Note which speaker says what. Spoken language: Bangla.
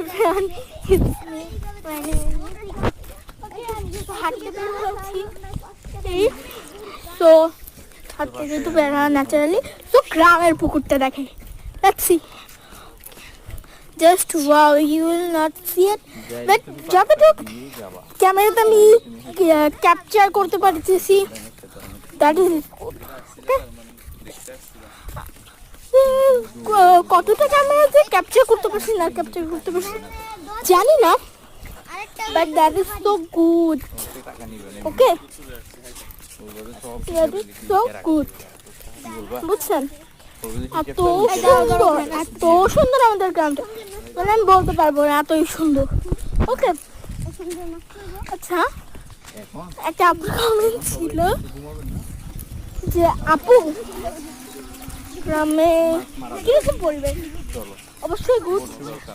Speaker 1: everyone, it's me. My name is হাঁটতে বের হয়েছি সো হাঁটতে যেহেতু বের হয় ন্যাচারালি সো গ্রামের পুকুরটা দেখে let's see just wow you will not see it but যতটুকু ক্যামেরাতে আমি ক্যাপচার করতে পারতেছি দ্যাট ইজ কতটা ক্যামেরাতে ক্যাপচার করতে পারছি না ক্যাপচার করতে পারছি জানি না but that is so good okay that is so good বুঝছেন এত সুন্দর আমাদের গ্রামটা মানে আমি বলতে পারবো না এতই সুন্দর ওকে আচ্ছা একটা আপুর কমেন্ট ছিল যে আপু গ্রামে কিরকম পরিবেশ অবশ্যই গুড